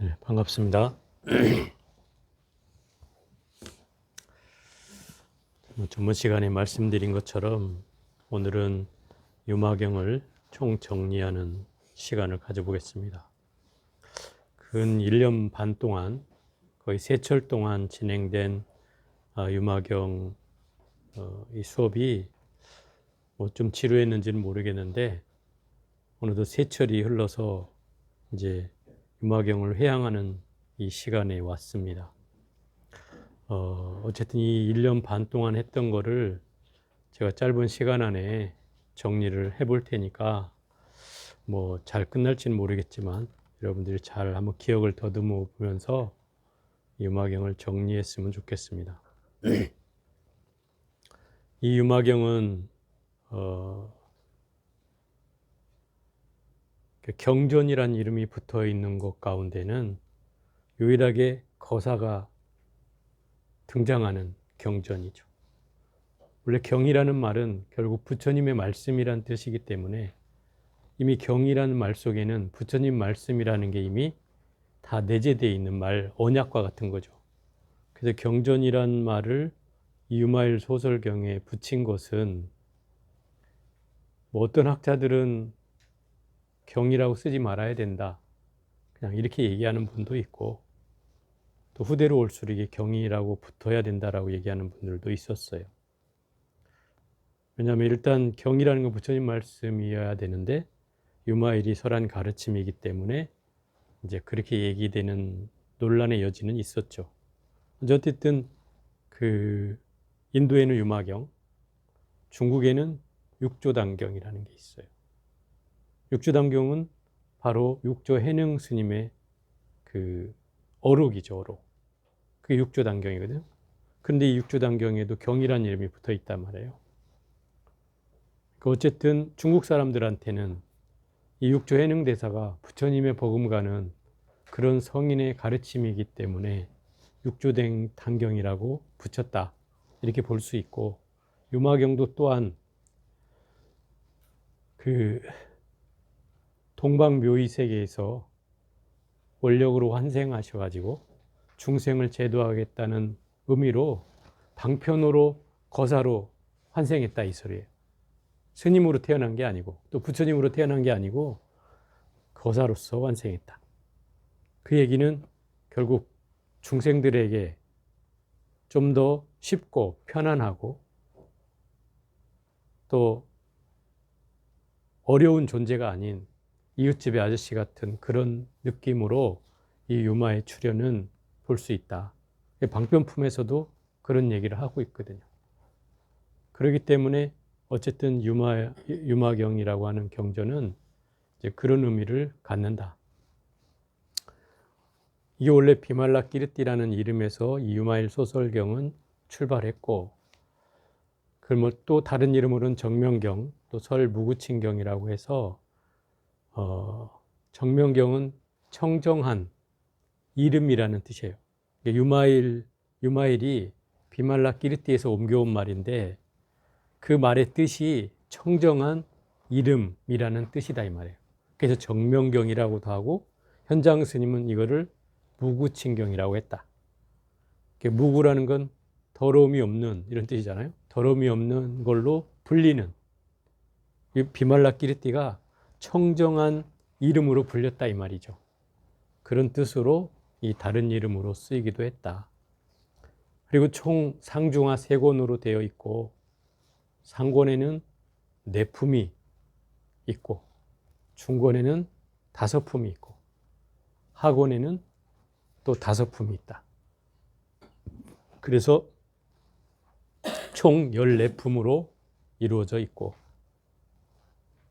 네, 반갑습니다. 전번 시간에 말씀드린 것처럼 오늘은 유마경을 총정리하는 시간을 가져보겠습니다. 근 1년 반 동안 거의 3철 동안 진행된 유마경 이 수업이 뭐 좀 지루했는지는 모르겠는데 어느덧 3철이 흘러서 이제 유마경을 회양하는 이 시간에 왔습니다. 어쨌든 이 1년 반 동안 했던 거를 제가 짧은 시간 안에 정리를 해볼 테니까 뭐 잘 끝날지는 모르겠지만 여러분들이 잘 한번 기억을 더듬어 보면서 이 유마경을 정리했으면 좋겠습니다. 이 유마경은 경전이란 이름이 붙어 있는 것 가운데는 유일하게 거사가 등장하는 경전이죠. 원래 경이라는 말은 결국 부처님의 말씀이란 뜻이기 때문에 이미 경이라는 말 속에는 부처님 말씀이라는 게 이미 다 내재되어 있는 말, 언약과 같은 거죠. 그래서 경전이란 말을 유마일 소설경에 붙인 것은 뭐 어떤 학자들은 경이라고 쓰지 말아야 된다, 그냥 이렇게 얘기하는 분도 있고, 또 후대로 올수록 이게 경이라고 붙어야 된다라고 얘기하는 분들도 있었어요. 왜냐하면 일단 경이라는 건 부처님 말씀이어야 되는데 유마일이 설한 가르침이기 때문에 이제 그렇게 얘기되는 논란의 여지는 있었죠. 어쨌든 그 인도에는 유마경, 중국에는 육조단경이라는 게 있어요. 육조단경은 바로 육조 해능 스님의 그 어록이죠, 어록. 그게 육조단경이거든요. 그런데 이 육조단경에도 경이라는 이름이 붙어 있단 말이에요. 어쨌든 중국 사람들한테는 이 육조 해능 대사가 부처님의 버금가는 그런 성인의 가르침이기 때문에 육조단경이라고 붙였다, 이렇게 볼 수 있고, 유마경도 또한 그 동방묘의 세계에서 원력으로 환생하셔가지고 중생을 제도하겠다는 의미로 방편으로 거사로 환생했다, 이 소리예요. 스님으로 태어난 게 아니고 또 부처님으로 태어난 게 아니고 거사로서 환생했다. 그 얘기는 결국 중생들에게 좀 더 쉽고 편안하고 또 어려운 존재가 아닌 이웃집의 아저씨 같은 그런 느낌으로 이 유마의 출현은 볼 수 있다. 방편품에서도 그런 얘기를 하고 있거든요. 그렇기 때문에 어쨌든 유마경이라고 하는 경전은 이제 그런 의미를 갖는다. 이게 원래 비말라 끼르띠라는 이름에서 이 유마일 소설경은 출발했고, 그걸 뭐 또 다른 이름으로는 정명경, 또 설무구칭경이라고 해서 정명경은 청정한 이름이라는 뜻이에요. 유마일이 비말라 끼르띠에서 옮겨온 말인데 그 말의 뜻이 청정한 이름이라는 뜻이다, 이 말이에요. 그래서 정명경이라고도 하고 현장 스님은 이거를 무구칭경이라고 했다. 무구라는 건 더러움이 없는 이런 뜻이잖아요. 더러움이 없는 걸로 불리는, 비말라 끼르띠가 청정한 이름으로 불렸다, 이 말이죠. 그런 뜻으로 이 다른 이름으로 쓰이기도 했다. 그리고 총 상중하 3권으로 되어 있고, 상권에는 4품이 있고, 중권에는 5품이 있고, 하권에는 또 5품이 있다. 그래서 총 14품으로 이루어져 있고,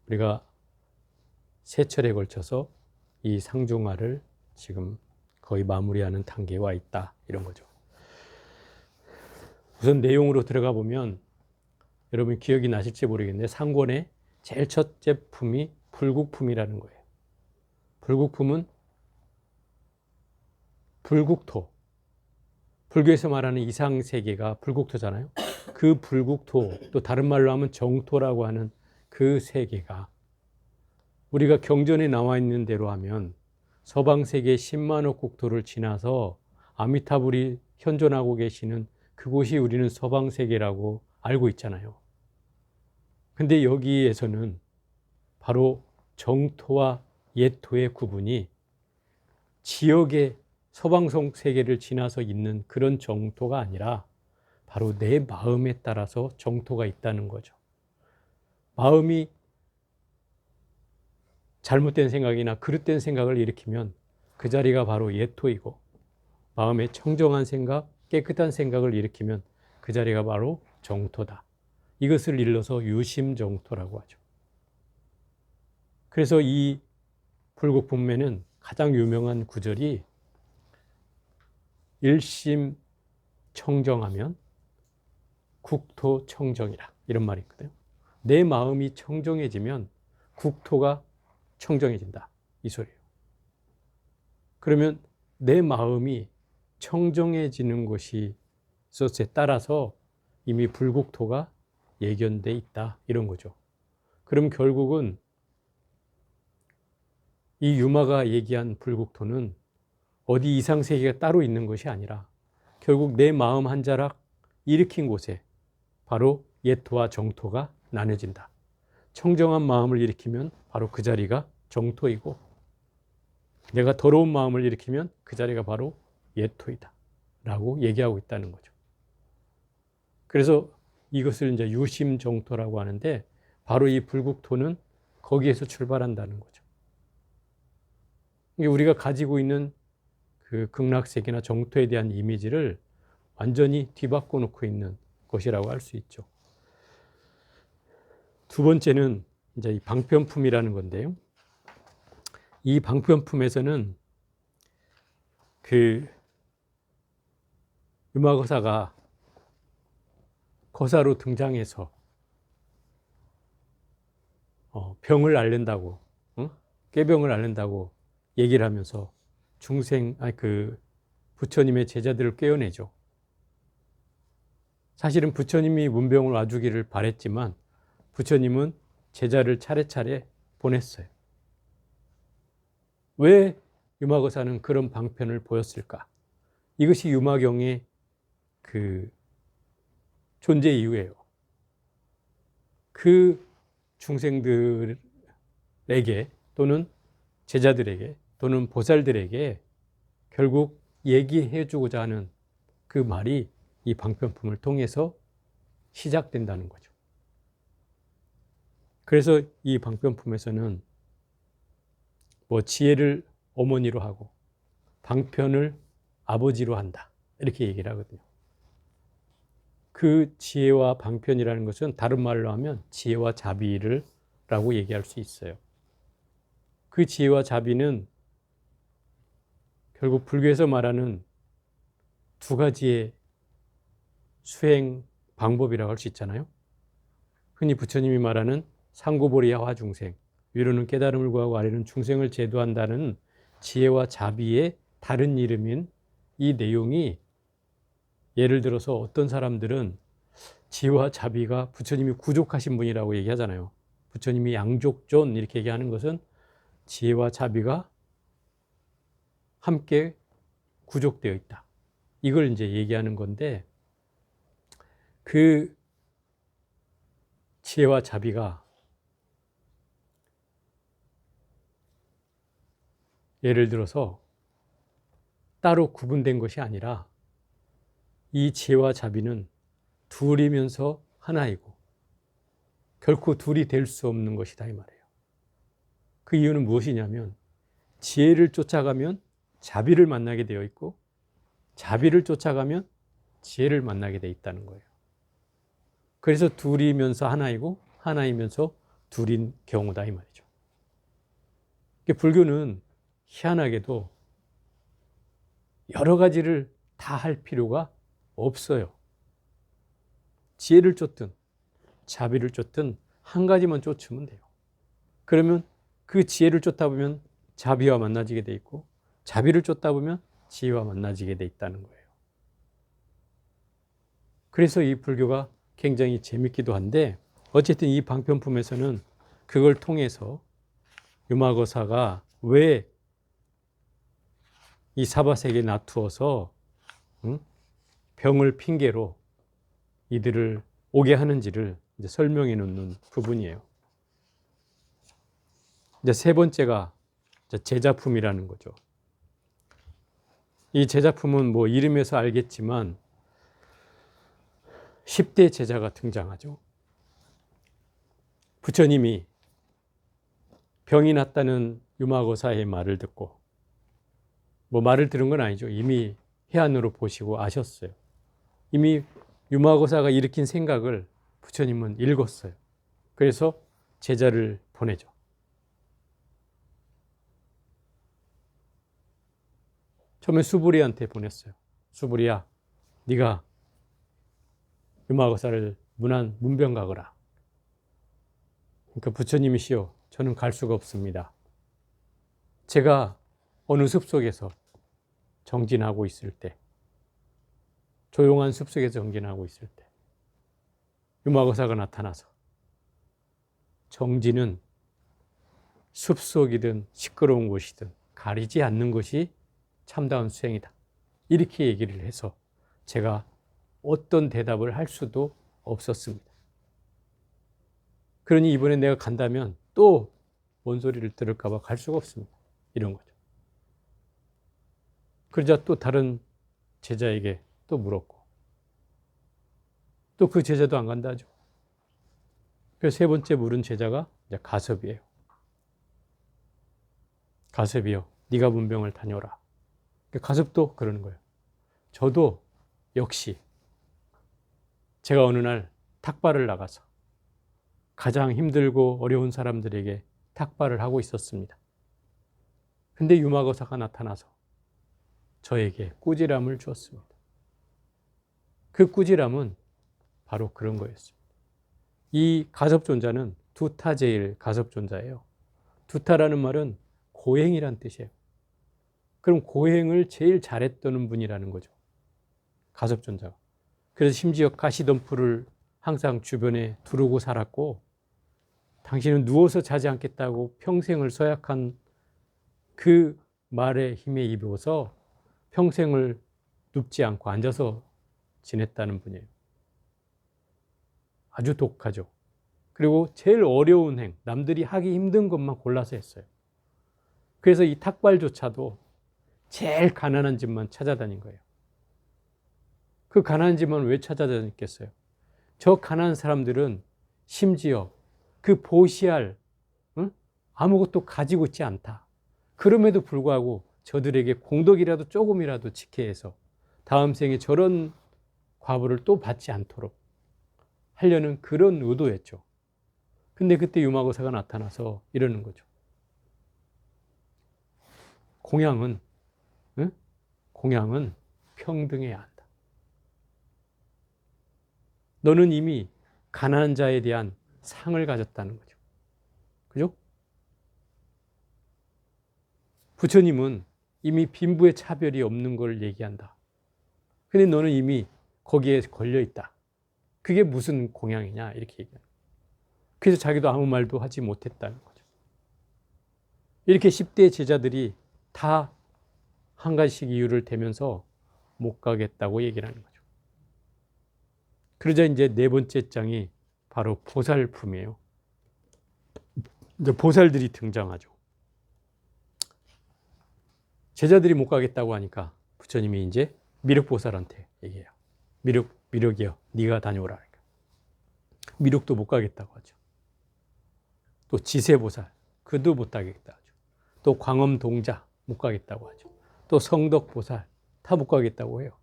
우리가 3철에 걸쳐서 이 상중하를 지금 거의 마무리하는 단계에 와 있다, 이런 거죠. 우선 내용으로 들어가 보면 여러분 기억이 나실지 모르겠는데 상권의 제일 첫째 품이 불국품이라는 거예요. 불국품은 불국토, 불교에서 말하는 이상세계가 불국토잖아요. 그 불국토, 또 다른 말로 하면 정토라고 하는 그 세계가 우리가 경전에 나와 있는 대로 하면 서방 세계 10만억 국토를 지나서 아미타불이 현존하고 계시는 그곳이 우리는 서방 세계라고 알고 있잖아요. 근데 여기에서는 바로 정토와 예토의 구분이 지역의 서방 세계를 지나서 있는 그런 정토가 아니라 바로 내 마음에 따라서 정토가 있다는 거죠. 마음이 잘못된 생각이나 그릇된 생각을 일으키면 그 자리가 바로 예토이고, 마음에 청정한 생각, 깨끗한 생각을 일으키면 그 자리가 바로 정토다. 이것을 일러서 유심정토라고 하죠. 그래서 이 불국본매는 가장 유명한 구절이 일심 청정하면 국토 청정이라, 이런 말이 있거든요. 내 마음이 청정해지면 국토가 청정해진다, 이 소리예요. 그러면 내 마음이 청정해지는 것이 있었에 따라서 이미 불국토가 예견돼 있다, 이런 거죠. 그럼 결국은 이 유마가 얘기한 불국토는 어디 이상세계가 따로 있는 것이 아니라 결국 내 마음 한 자락 일으킨 곳에 바로 예토와 정토가 나눠진다. 청정한 마음을 일으키면 바로 그 자리가 정토이고, 내가 더러운 마음을 일으키면 그 자리가 바로 예토이다 라고 얘기하고 있다는 거죠. 그래서 이것을 이제 유심정토라고 하는데, 바로 이 불국토는 거기에서 출발한다는 거죠. 우리가 가지고 있는 그 극락세계나 정토에 대한 이미지를 완전히 뒤바꿔 놓고 있는 것이라고 할 수 있죠. 두 번째는 이제 이 방편품이라는 건데요. 이 방편품에서는 그 유마거사가 거사로 등장해서 병을 앓는다고, 꾀병을 앓는다고 얘기를 하면서 부처님의 제자들을 깨어내죠. 사실은 부처님이 문병을 와주기를 바랬지만 부처님은 제자를 차례차례 보냈어요. 왜 유마거사는 그런 방편을 보였을까? 이것이 유마경의 그 존재 이유예요. 그 중생들에게 또는 제자들에게 또는 보살들에게 결국 얘기해 주고자 하는 그 말이 이 방편품을 통해서 시작된다는 거죠. 그래서 이 방편품에서는 지혜를 어머니로 하고 방편을 아버지로 한다, 이렇게 얘기를 하거든요. 그 지혜와 방편이라는 것은 다른 말로 하면 지혜와 자비를 라고 얘기할 수 있어요. 그 지혜와 자비는 결국 불교에서 말하는 두 가지의 수행 방법이라고 할 수 있잖아요. 흔히 부처님이 말하는 상고보리야 화중생, 위로는 깨달음을 구하고 아래는 중생을 제도한다는 지혜와 자비의 다른 이름인 이 내용이, 예를 들어서 어떤 사람들은 지혜와 자비가 부처님이 구족하신 분이라고 얘기하잖아요. 부처님이 양족존 이렇게 얘기하는 것은 지혜와 자비가 함께 구족되어 있다, 이걸 이제 얘기하는 건데, 그 지혜와 자비가 예를 들어서 따로 구분된 것이 아니라 이 지혜와 자비는 둘이면서 하나이고 결코 둘이 될 수 없는 것이다, 이 말이에요. 그 이유는 무엇이냐면 지혜를 쫓아가면 자비를 만나게 되어 있고 자비를 쫓아가면 지혜를 만나게 되어 있다는 거예요. 그래서 둘이면서 하나이고 하나이면서 둘인 경우다, 이 말이죠. 불교는 희한하게도 여러 가지를 다 할 필요가 없어요. 지혜를 쫓든 자비를 쫓든 한 가지만 쫓으면 돼요. 그러면 그 지혜를 쫓다 보면 자비와 만나지게 돼 있고 자비를 쫓다 보면 지혜와 만나지게 돼 있다는 거예요. 그래서 이 불교가 굉장히 재밌기도 한데, 어쨌든 이 방편품에서는 그걸 통해서 유마거사가 왜 이 사바세계에 놔두어서 병을 핑계로 이들을 오게 하는지를 이제 설명해 놓는 부분이에요. 이제 세 번째가 제자품이라는 거죠. 이 제자품은 뭐 이름에서 알겠지만 10대 제자가 등장하죠. 부처님이 병이 났다는 유마거사의 말을 듣고, 뭐 말을 들은 건 아니죠. 이미 해안으로 보시고 아셨어요. 이미 유마거사가 일으킨 생각을 부처님은 읽었어요. 그래서 제자를 보내죠. 처음에 수부리한테 보냈어요. 수부리야, 네가 유마거사를 문병 가거라. 그러니까 부처님이시여, 저는 갈 수가 없습니다. 제가 어느 숲속에서 정진하고 있을 때, 조용한 숲속에서 정진하고 있을 때 유마거사가 나타나서, 정진은 숲속이든 시끄러운 곳이든 가리지 않는 것이 참다운 수행이다, 이렇게 얘기를 해서 제가 어떤 대답을 할 수도 없었습니다. 그러니 이번에 내가 간다면 또 뭔 소리를 들을까 봐 갈 수가 없습니다, 이런 거죠. 그러자 또 다른 제자에게 또 물었고, 또 그 제자도 안 간다 하죠. 그래서 세 번째 물은 제자가 이제 가섭이에요. 가섭이요, 네가 문병을 다녀라. 가섭도 그러는 거예요. 저도 역시 제가 어느 날 탁발을 나가서 가장 힘들고 어려운 사람들에게 탁발을 하고 있었습니다. 근데 유마거사가 나타나서 저에게 꾸지람을 주었습니다. 그 꾸지람은 바로 그런 거였습니다. 이 가섭존자는 두타제일 가섭존자예요. 두타라는 말은 고행이란 뜻이에요. 그럼 고행을 제일 잘했던 분이라는 거죠, 가섭존자가. 그래서 심지어 가시덤불을 항상 주변에 두르고 살았고, 당신은 누워서 자지 않겠다고 평생을 서약한 그 말에 힘에 입어서 평생을 눕지 않고 앉아서 지냈다는 분이에요. 아주 독하죠. 그리고 제일 어려운 행, 남들이 하기 힘든 것만 골라서 했어요. 그래서 이 탁발조차도 제일 가난한 집만 찾아다닌 거예요. 그 가난한 집만 왜 찾아다녔겠어요? 저 가난한 사람들은 심지어 그 보시할 아무것도 가지고 있지 않다. 그럼에도 불구하고 저들에게 공덕이라도 조금이라도 지게 해서 다음 생에 저런 과보를 또 받지 않도록 하려는 그런 의도였죠. 근데 그때 유마거사가 나타나서 이러는 거죠. 공양은 평등해야 한다. 너는 이미 가난한 자에 대한 상을 가졌다는 거죠. 그죠? 부처님은 이미 빈부의 차별이 없는 걸 얘기한다. 근데 너는 이미 거기에 걸려 있다. 그게 무슨 공양이냐, 이렇게 얘기해요. 그래서 자기도 아무 말도 하지 못했다는 거죠. 이렇게 10대 제자들이 다 한 가지씩 이유를 대면서 못 가겠다고 얘기를 하는 거죠. 그러자 이제 네 번째 장이 바로 보살품이에요. 이제 보살들이 등장하죠. 제자들이 못 가겠다고 하니까 부처님이 이제 미륵보살한테 얘기해요. 미륵이요, 네가 다녀오라. 미륵도 못 가겠다고 하죠. 또 지세보살, 그도 못 가겠다고 하죠. 또 광엄동자 못 가겠다고 하죠. 또 성덕보살 다 못 가겠다고 해요.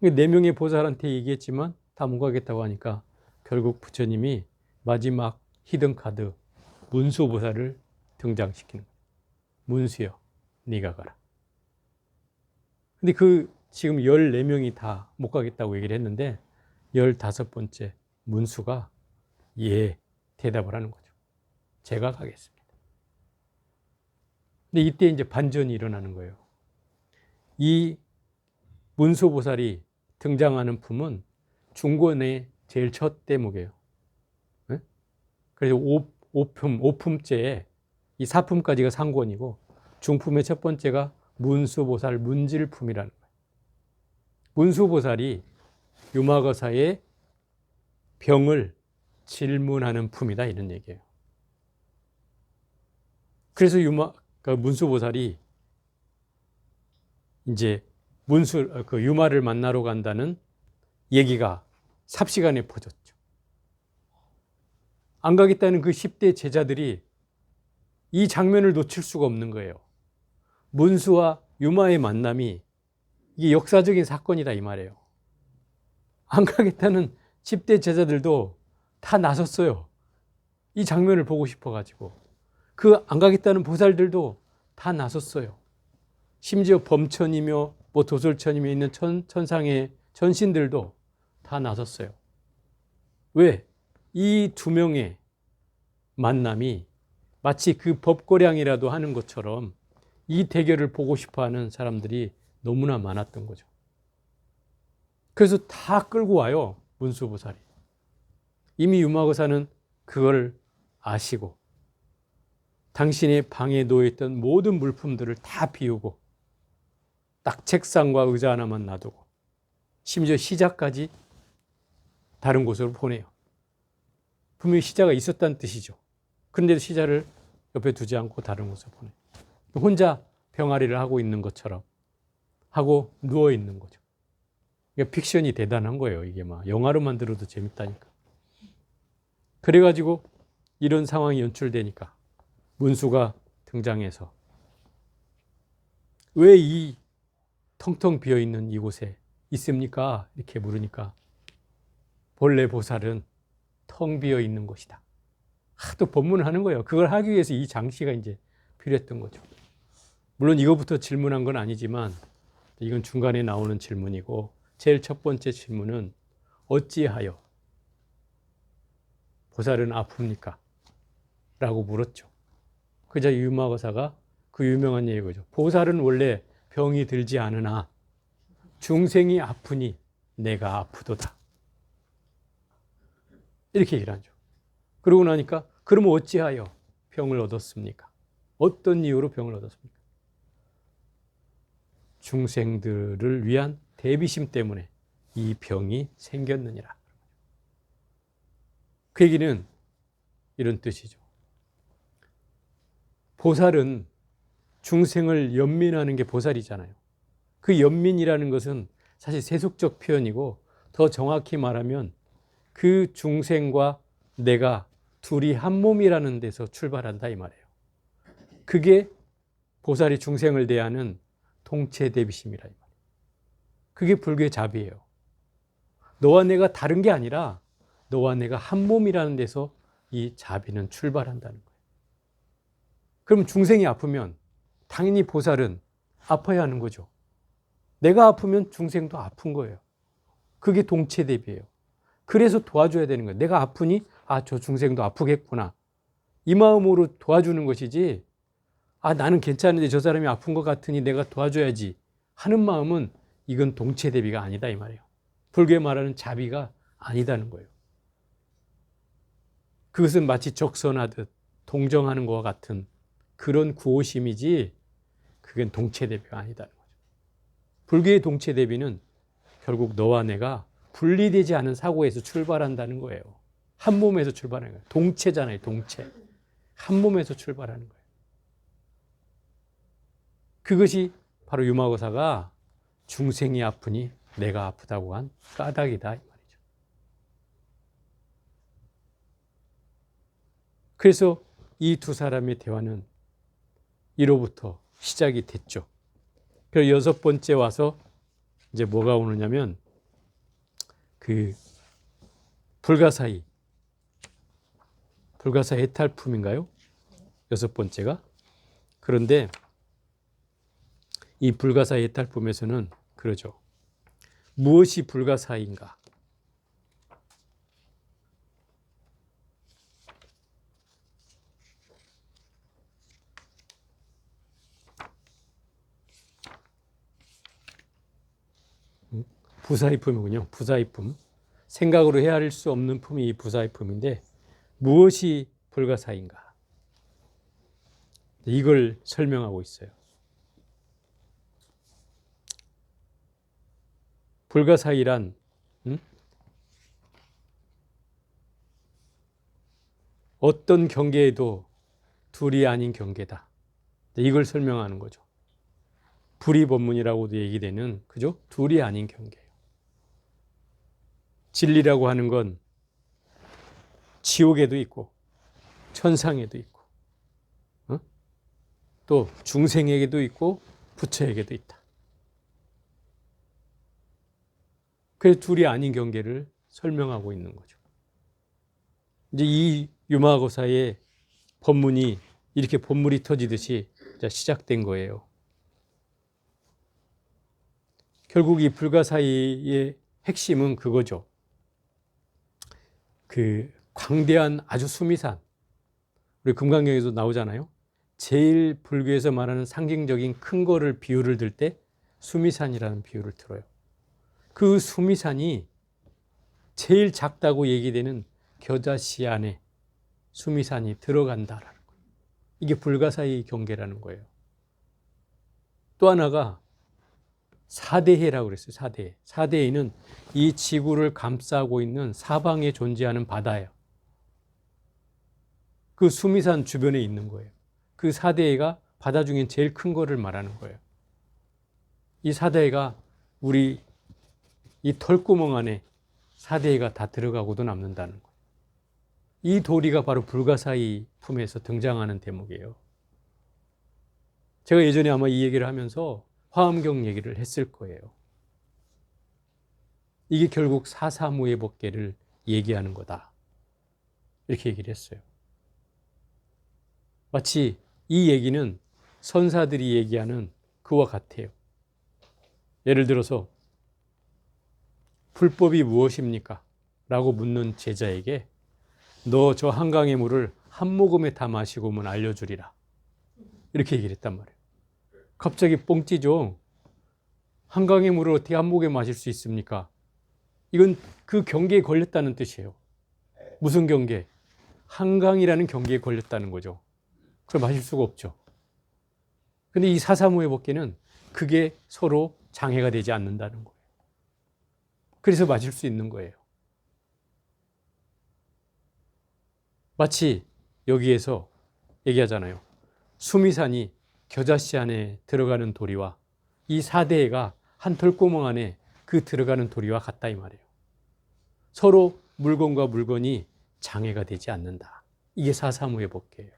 4명의 보살한테 얘기했지만 다 못 가겠다고 하니까 결국 부처님이 마지막 히든카드 문수보살을 등장시키는 거예요. 문수여, 네가 가라. 근데 지금 14명이 다 못 가겠다고 얘기를 했는데 15번째 문수가 예, 대답을 하는 거죠. 제가 가겠습니다. 근데 이때 이제 반전이 일어나는 거예요. 이 문수보살이 등장하는 품은 중권의 제일 첫 대목이에요. 그래서 5품째에 이 4품까지가 상권이고 중품의 첫 번째가 문수보살 문질품이라는 거예요. 문수보살이 유마거사의 병을 질문하는 품이다 이런 얘기예요. 그래서 문수보살이 이제 유마를 만나러 간다는 얘기가 삽시간에 퍼졌죠. 안 가겠다는 그 10대 제자들이 이 장면을 놓칠 수가 없는 거예요. 문수와 유마의 만남이 이게 역사적인 사건이다 이 말이에요. 안 가겠다는 10대 제자들도 다 나섰어요. 이 장면을 보고 싶어가지고. 그 안 가겠다는 보살들도 다 나섰어요. 심지어 범천이며 도솔천이며 있는 천상의 전신들도 다 나섰어요. 왜? 이 두 명의 만남이 마치 그 법고량이라도 하는 것처럼 이 대결을 보고 싶어하는 사람들이 너무나 많았던 거죠. 그래서 다 끌고 와요. 문수보살이. 이미 유마거사는 그걸 아시고 당신의 방에 놓여있던 모든 물품들을 다 비우고 딱 책상과 의자 하나만 놔두고 심지어 시자까지 다른 곳으로 보내요. 분명히 시자가 있었다는 뜻이죠. 그런데도 시자를 옆에 두지 않고 다른 곳으로 보내요. 혼자 병아리를 하고 있는 것처럼 하고 누워 있는 거죠. 그러니까 픽션이 대단한 거예요. 이게 막 영화로만 들어도 재밌다니까. 그래가지고 이런 상황이 연출되니까 문수가 등장해서 왜 이 텅텅 비어있는 이곳에 있습니까? 이렇게 물으니까 본래 보살은 텅 비어있는 곳이다. 또 법문을 하는 거예요. 그걸 하기 위해서 이 장치가 이제 필요했던 거죠. 물론 이거부터 질문한 건 아니지만 이건 중간에 나오는 질문이고 제일 첫 번째 질문은 어찌하여 보살은 아픕니까? 라고 물었죠. 그자 유마거사가 그 유명한 얘기죠. 보살은 원래 병이 들지 않으나 중생이 아프니 내가 아프도다. 이렇게 얘기를 하죠. 그러고 나니까 그러면 어찌하여 병을 얻었습니까? 어떤 이유로 병을 얻었습니까? 중생들을 위한 대비심 때문에 이 병이 생겼느니라. 그 얘기는 이런 뜻이죠. 보살은 중생을 연민하는 게 보살이잖아요. 그 연민이라는 것은 사실 세속적 표현이고 더 정확히 말하면 그 중생과 내가 둘이 한 몸이라는 데서 출발한다 이 말이에요. 그게 보살이 중생을 대하는 동체대비심이라 이 말이에요. 그게 불교의 자비예요. 너와 내가 다른 게 아니라 너와 내가 한 몸이라는 데서 이 자비는 출발한다는 거예요. 그럼 중생이 아프면 당연히 보살은 아파야 하는 거죠. 내가 아프면 중생도 아픈 거예요. 그게 동체대비예요. 그래서 도와줘야 되는 거예요. 내가 아프니 저 중생도 아프겠구나. 이 마음으로 도와주는 것이지 나는 괜찮은데 저 사람이 아픈 것 같으니 내가 도와줘야지 하는 마음은 이건 동체대비가 아니다 이 말이에요. 불교에 말하는 자비가 아니다는 거예요. 그것은 마치 적선하듯 동정하는 것과 같은 그런 구호심이지 그건 동체대비가 아니다는 거죠. 불교의 동체대비는 결국 너와 내가 분리되지 않은 사고에서 출발한다는 거예요. 한 몸에서 출발하는 거예요. 동체잖아요. 동체. 한 몸에서 출발하는 거예요. 그것이 바로 유마거사가 중생이 아프니 내가 아프다고 한 까닭이다 이 말이죠. 그래서 이 두 사람의 대화는 이로부터 시작이 됐죠. 그리고 여섯 번째 와서 이제 뭐가 오느냐면 그 불가사의 해탈품인가요? 여섯 번째가. 그런데 이 불가사의 해탈품에서는 그러죠. 무엇이 불가사의인가? 부사의품이군요. 부사의품. 생각으로 헤아릴 수 없는 품이 이 부사의품인데 무엇이 불가사의인가? 이걸 설명하고 있어요. 불가사의란 어떤 경계에도 둘이 아닌 경계다. 이걸 설명하는 거죠. 불이법문이라고도 얘기되는, 그죠? 둘이 아닌 경계예요. 진리라고 하는 건 지옥에도 있고 천상에도 있고 또 중생에게도 있고 부처에게도 있다. 그래서 둘이 아닌 경계를 설명하고 있는 거죠. 이제 이 유마고사의 법문이 이렇게 본물이 터지듯이 시작된 거예요. 결국 이 불가사의의 핵심은 그거죠. 그 광대한 아주 수미산, 우리 금강경에도 나오잖아요. 제일 불교에서 말하는 상징적인 큰 거를 비유를 들 때 수미산이라는 비유를 들어요. 그 수미산이 제일 작다고 얘기되는 겨자씨 안에 수미산이 들어간다라는 거예요. 이게 불가사의 경계라는 거예요. 또 하나가 사대해라고 그랬어요. 사대해. 사대해는 이 지구를 감싸고 있는 사방에 존재하는 바다예요. 그 수미산 주변에 있는 거예요. 그 사대해가 바다 중엔 제일 큰 거를 말하는 거예요. 이 사대해가 우리 이 털구멍 안에 사대해가 다 들어가고도 남는다는 거예요. 이 도리가 바로 불가사의 품에서 등장하는 대목이에요. 제가 예전에 아마 이 얘기를 하면서 화엄경 얘기를 했을 거예요. 이게 결국 사사무의 법계를 얘기하는 거다. 이렇게 얘기를 했어요. 마치 이 얘기는 선사들이 얘기하는 그와 같아요. 예를 들어서 불법이 무엇입니까? 라고 묻는 제자에게 너 저 한강의 물을 한 모금에 다 마시고 오면 알려주리라. 이렇게 얘기를 했단 말이에요. 갑자기 뻥 찌죠. 한강의 물을 어떻게 한 모금에 마실 수 있습니까? 이건 그 경계에 걸렸다는 뜻이에요. 무슨 경계? 한강이라는 경계에 걸렸다는 거죠. 그걸 마실 수가 없죠. 근데 이 사사무의 법계는 그게 서로 장애가 되지 않는다는 거예요. 그래서 마실 수 있는 거예요. 마치 여기에서 얘기하잖아요. 수미산이 겨자씨 안에 들어가는 도리와 이 사대해가 한 털구멍 안에 그 들어가는 도리와 같다 이 말이에요. 서로 물건과 물건이 장애가 되지 않는다. 이게 사사무의 법계예요.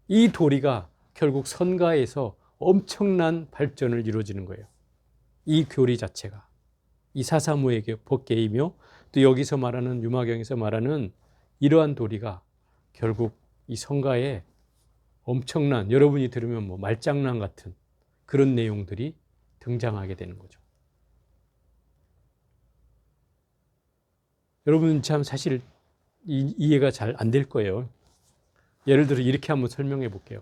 이 도리가 결국 선가에서 엄청난 발전을 이루어지는 거예요. 이 교리 자체가 이 사사무의 법계이며 또 여기서 말하는 유마경에서 말하는 이러한 도리가 결국 이 선가에 엄청난, 여러분이 들으면 뭐 말장난 같은 그런 내용들이 등장하게 되는 거죠. 여러분 참 사실 이해가 잘 안 될 거예요. 예를 들어 이렇게 한번 설명해 볼게요.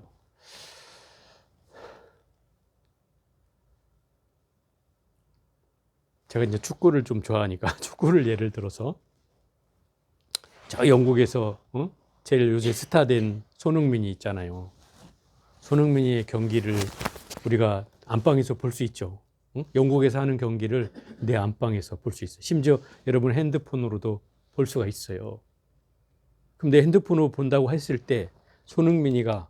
제가 이제 축구를 좀 좋아하니까 축구를 예를 들어서 저 영국에서 제일 요새 스타된 손흥민이 있잖아요. 손흥민의 경기를 우리가 안방에서 볼 수 있죠. 영국에서 하는 경기를 내 안방에서 볼 수 있어요. 심지어 여러분 핸드폰으로도 볼 수가 있어요. 그럼 내 핸드폰으로 본다고 했을 때 손흥민이가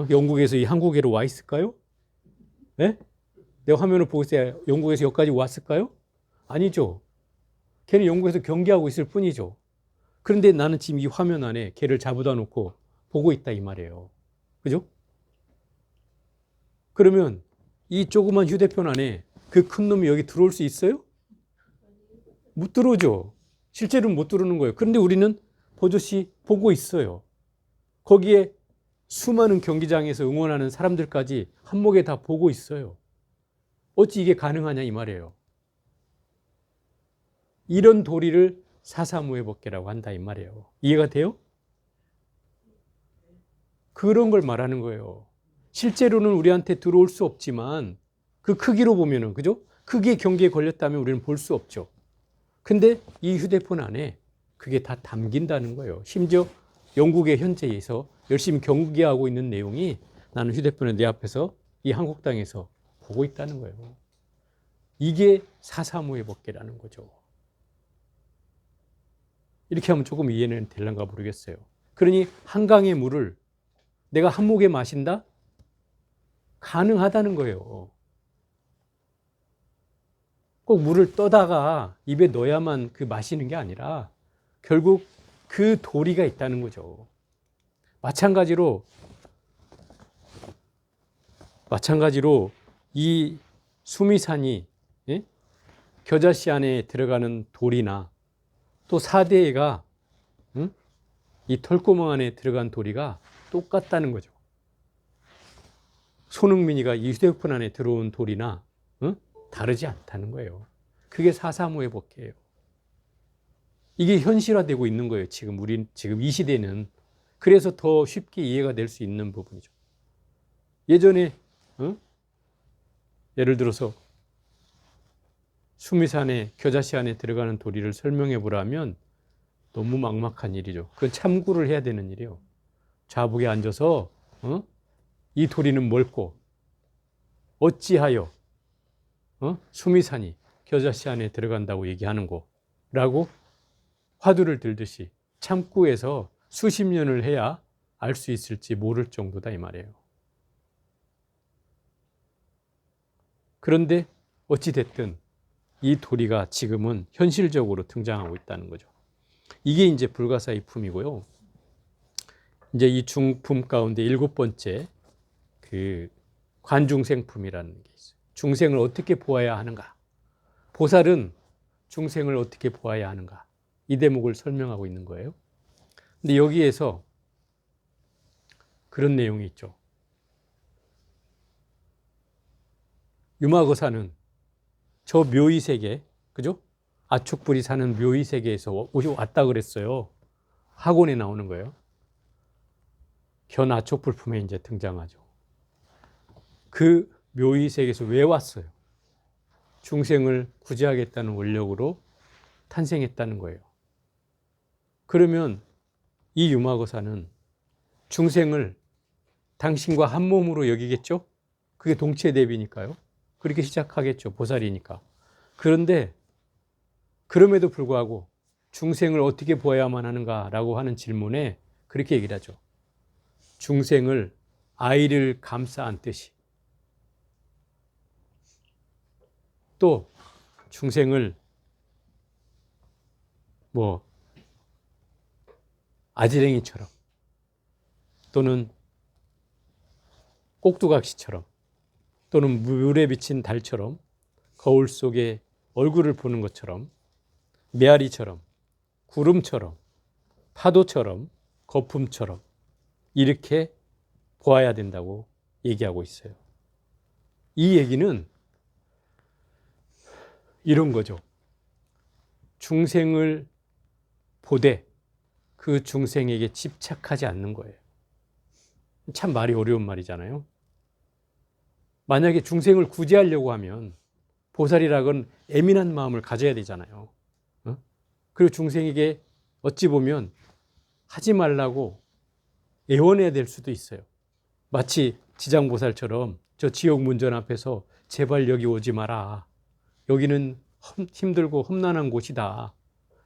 영국에서 이 한국에로 와 있을까요? 네? 내 화면을 보고 있어야 영국에서 여기까지 왔을까요? 아니죠. 걔는 영국에서 경기하고 있을 뿐이죠. 그런데 나는 지금 이 화면 안에 걔를 잡아다 놓고 보고 있다 이 말이에요. 그죠? 그러면 이 조그만 휴대폰 안에 그 큰 놈이 여기 들어올 수 있어요? 못 들어오죠. 실제로는 못 들어오는 거예요. 그런데 우리는 버젓이 보고 있어요. 거기에 수많은 경기장에서 응원하는 사람들까지 한목에 다 보고 있어요. 어찌 이게 가능하냐 이 말이에요. 이런 도리를 사사무의 법계라고 한다 이 말이에요. 이해가 돼요? 그런 걸 말하는 거예요. 실제로는 우리한테 들어올 수 없지만 그 크기로 보면은, 그죠? 크기의 경계에 걸렸다면 우리는 볼 수 없죠. 근데 이 휴대폰 안에 그게 다 담긴다는 거예요. 심지어 영국의 현지에서 열심히 경계하고 있는 내용이 나는 휴대폰에 내 앞에서 이 한국 땅에서 보고 있다는 거예요. 이게 사사모의 법계라는 거죠. 이렇게 하면 조금 이해는 될런가 모르겠어요. 그러니 한강의 물을 내가 한 목에 마신다? 가능하다는 거예요. 꼭 물을 떠다가 입에 넣어야만 그 마시는 게 아니라 결국 그 도리가 있다는 거죠. 마찬가지로 이 수미산이, 예? 겨자씨 안에 들어가는 돌이나 또 사대가, 이 털구멍 안에 들어간 도리가 똑같다는 거죠. 손흥민이가 이 휴대폰 안에 들어온 돌이나 다르지 않다는 거예요. 그게 사사모의 법계예요. 이게 현실화되고 있는 거예요. 지금 이 시대는. 그래서 더 쉽게 이해가 될 수 있는 부분이죠. 예전에 예를 들어서 수미산에 겨자씨 안에 들어가는 도리를 설명해 보라면 너무 막막한 일이죠. 그건 참고를 해야 되는 일이에요. 좌북에 앉아서 이 도리는 뭘꼬 어찌하여 수미산이 겨자씨 안에 들어간다고 얘기하는 거라고 화두를 들듯이 참고해서 수십 년을 해야 알 수 있을지 모를 정도다 이 말이에요. 그런데 어찌됐든 이 도리가 지금은 현실적으로 등장하고 있다는 거죠. 이게 이제 불가사의품이고요. 이제 이 중품 가운데 7번째 그 관중생품이라는 게 있어요. 중생을 어떻게 보아야 하는가? 보살은 중생을 어떻게 보아야 하는가? 이 대목을 설명하고 있는 거예요. 근데 여기에서 그런 내용이 있죠. 유마거사는 저 묘의 세계, 그죠? 아축불이 사는 묘의 세계에서 왔다 그랬어요. 학원에 나오는 거예요. 견 아축불품에 이제 등장하죠. 그 묘의 세계에서 왜 왔어요? 중생을 구제하겠다는 원력으로 탄생했다는 거예요. 그러면 이 유마거사는 중생을 당신과 한 몸으로 여기겠죠? 그게 동체대비니까요. 그렇게 시작하겠죠. 보살이니까. 그런데 그럼에도 불구하고 중생을 어떻게 보아야만 하는가라고 하는 질문에 그렇게 얘기를 하죠. 중생을 아이를 감싸 안듯이, 또 중생을 아지랭이처럼 또는 꼭두각시처럼 또는 물에 비친 달처럼 거울 속에 얼굴을 보는 것처럼 메아리처럼 구름처럼 파도처럼 거품처럼 이렇게 보아야 된다고 얘기하고 있어요. 이 얘기는 이런 거죠. 중생을 보되 그 중생에게 집착하지 않는 거예요. 참 말이 어려운 말이잖아요. 만약에 중생을 구제하려고 하면 보살이라곤 예민한 마음을 가져야 되잖아요. 그리고 중생에게 어찌 보면 하지 말라고 애원해야 될 수도 있어요. 마치 지장보살처럼 저 지옥 문전 앞에서 제발 여기 오지 마라. 여기는 힘들고 험난한 곳이다.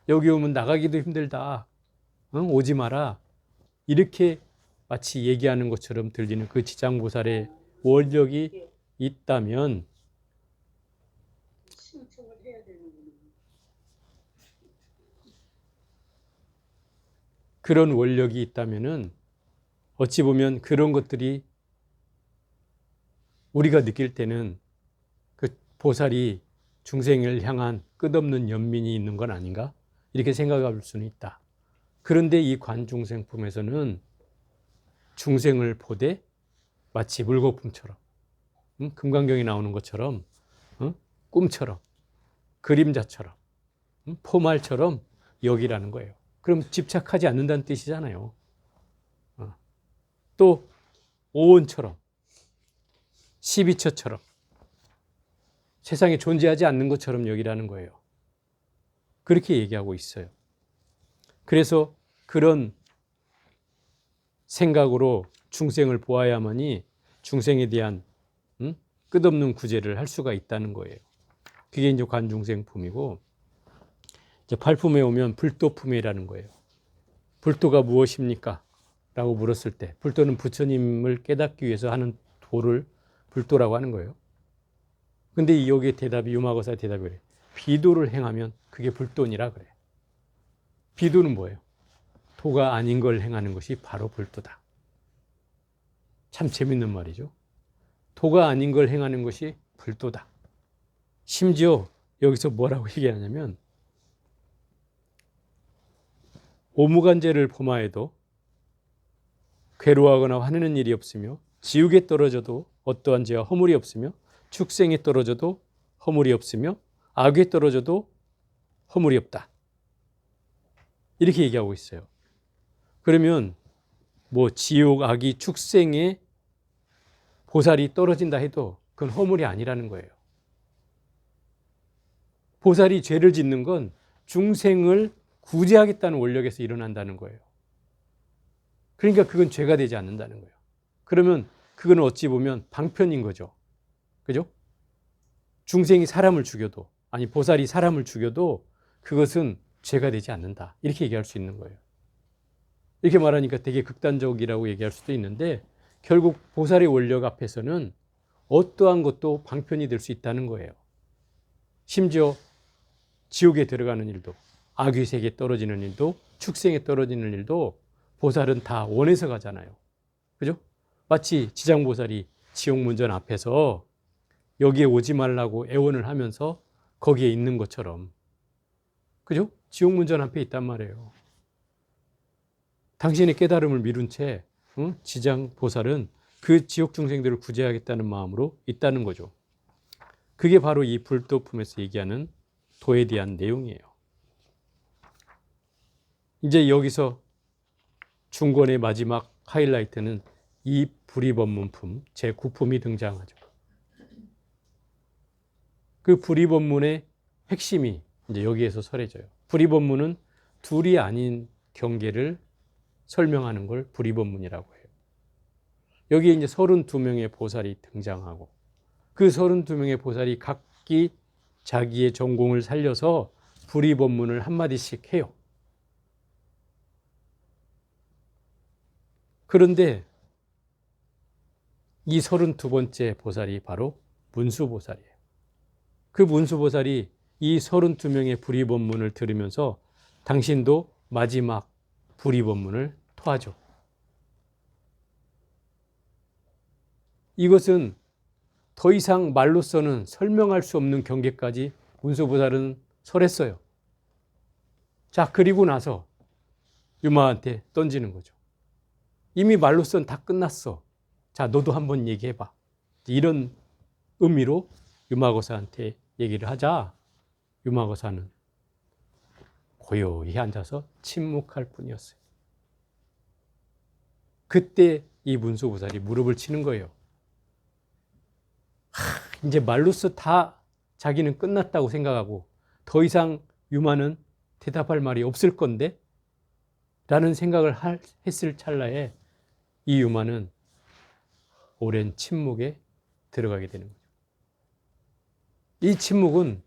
여기 오면 나가기도 힘들다. 오지 마라. 이렇게 마치 얘기하는 것처럼 들리는 그 지장보살의 원력이 있다면 그런 원력이 있다면은 어찌 보면 그런 것들이 우리가 느낄 때는 그 보살이 중생을 향한 끝없는 연민이 있는 건 아닌가? 이렇게 생각할 수는 있다. 그런데 이 관중생품에서는 중생을 보되 마치 물거품처럼, 금강경에 나오는 것처럼, 꿈처럼, 그림자처럼, 포말처럼 여기라는 거예요. 그럼 집착하지 않는다는 뜻이잖아요. 또 오온처럼, 시비처처럼 세상에 존재하지 않는 것처럼 여기라는 거예요. 그렇게 얘기하고 있어요. 그래서 그런 생각으로 중생을 보아야만이 중생에 대한 끝없는 구제를 할 수가 있다는 거예요. 그게 이제 관중생품이고, 이제 팔품에 오면 불도품이라는 거예요. 불도가 무엇입니까? 라고 물었을 때, 불도는 부처님을 깨닫기 위해서 하는 도를 불도라고 하는 거예요. 근데 여기에 대답이, 유마거사의 대답이 그래요. 비도를 행하면 그게 불도니라 그래. 비도는 뭐예요? 도가 아닌 걸 행하는 것이 바로 불도다. 참 재밌는 말이죠. 도가 아닌 걸 행하는 것이 불도다. 심지어 여기서 뭐라고 얘기하냐면, 오무간제를 범하여도 괴로워하거나 화내는 일이 없으며, 지옥에 떨어져도 어떠한 죄와 허물이 없으며, 축생에 떨어져도 허물이 없으며, 악에 떨어져도 허물이 없다. 이렇게 얘기하고 있어요. 그러면 뭐 지옥, 악이, 축생에 보살이 떨어진다 해도 그건 허물이 아니라는 거예요. 보살이 죄를 짓는 건 중생을 구제하겠다는 원력에서 일어난다는 거예요. 그러니까 그건 죄가 되지 않는다는 거예요. 그러면 그건 어찌 보면 방편인 거죠. 그죠? 중생이 사람을 죽여도, 아니 보살이 사람을 죽여도 그것은 죄가 되지 않는다. 이렇게 얘기할 수 있는 거예요. 이렇게 말하니까 되게 극단적이라고 얘기할 수도 있는데, 결국 보살의 원력 앞에서는 어떠한 것도 방편이 될 수 있다는 거예요. 심지어 지옥에 들어가는 일도, 악의 세계에 떨어지는 일도, 축생에 떨어지는 일도 보살은 다 원해서 가잖아요. 그죠? 마치 지장보살이 지옥문전 앞에서 여기에 오지 말라고 애원을 하면서 거기에 있는 것처럼, 그죠? 지옥문전 앞에 있단 말이에요. 당신의 깨달음을 미룬 채 지장보살은 그 지옥 중생들을 구제하겠다는 마음으로 있다는 거죠. 그게 바로 이 불도품에서 얘기하는 도에 대한 내용이에요. 이제 여기서 중권의 마지막 하이라이트는 이 불의법문품 제9품이 등장하죠. 그 불의법문의 핵심이 이제 여기에서 설해져요. 불의법문은 둘이 아닌 경계를 설명하는 걸 불의법문이라고 해요. 여기에 이제 32명의 보살이 등장하고, 그 32명의 보살이 각기 자기의 전공을 살려서 불의법문을 한마디씩 해요. 그런데 이 32번째 보살이 바로 문수보살이에요. 그 문수보살이 이 32명의 불의법문을 들으면서 당신도 마지막 불의법문을 토하죠. 이것은 더 이상 말로서는 설명할 수 없는 경계까지 문수보살은 설했어요. 자, 그리고 나서 유마한테 던지는 거죠. 이미 말로서는 다 끝났어. 자, 너도 한번 얘기해봐. 이런 의미로 유마거사한테 얘기를 하자 유마거사는 고요히 앉아서 침묵할 뿐이었어요. 그때 이 문수보살이 무릎을 치는 거예요. 이제 말로써 다 자기는 끝났다고 생각하고 더 이상 유마는 대답할 말이 없을 건데 라는 생각을 했을 찰나에 이 유마는 오랜 침묵에 들어가게 되는 거죠. 이 침묵은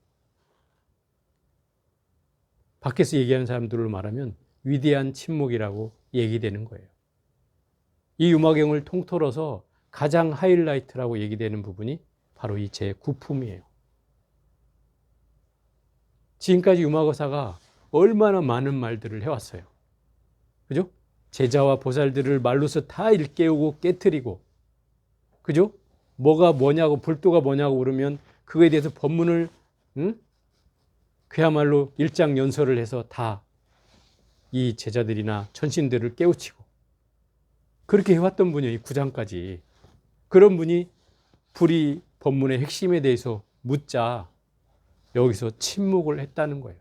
밖에서 얘기하는 사람들로 말하면 위대한 침묵이라고 얘기되는 거예요. 이 유마경을 통틀어서 가장 하이라이트라고 얘기되는 부분이 바로 이 제9품이에요. 지금까지 유마거사가 얼마나 많은 말들을 해왔어요. 그죠? 제자와 보살들을 말로서 다 일깨우고 깨트리고, 그죠? 뭐가 뭐냐고, 불도가 뭐냐고 그러면 그거에 대해서 법문을 그야말로 일장연설을 해서 다 이 제자들이나 천신들을 깨우치고 그렇게 해왔던 분이에요. 이 9장까지. 그런 분이 불의 법문의 핵심에 대해서 묻자 여기서 침묵을 했다는 거예요.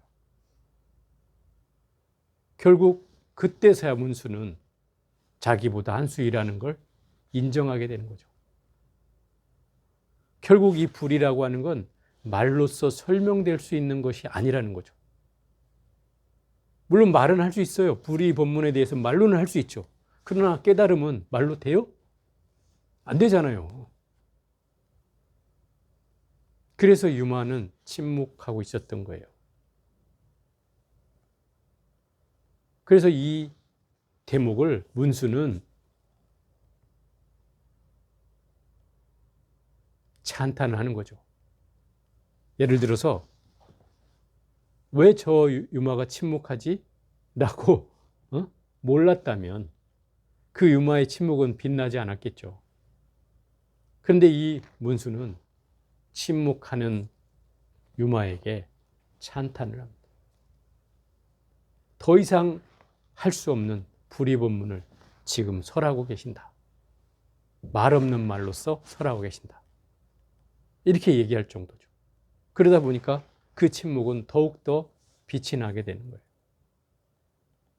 결국 그때서야 문수는 자기보다 한 수이라는 걸 인정하게 되는 거죠. 결국 이 불이라고 하는 건 말로써 설명될 수 있는 것이 아니라는 거죠. 물론 말은 할 수 있어요. 불의 법문에 대해서 말로는 할 수 있죠. 그러나 깨달음은 말로 돼요? 안 되잖아요. 그래서 유마는 침묵하고 있었던 거예요. 그래서 이 대목을 문수는 찬탄을 하는 거죠. 예를 들어서 왜 저 유마가 침묵하지? 라고 몰랐다면 그 유마의 침묵은 빛나지 않았겠죠. 그런데 이 문수는 침묵하는 유마에게 찬탄을 합니다. 더 이상 할 수 없는 불의법문을 지금 설하고 계신다. 말 없는 말로써 설하고 계신다. 이렇게 얘기할 정도죠. 그러다 보니까 그 침묵은 더욱더 빛이 나게 되는 거예요.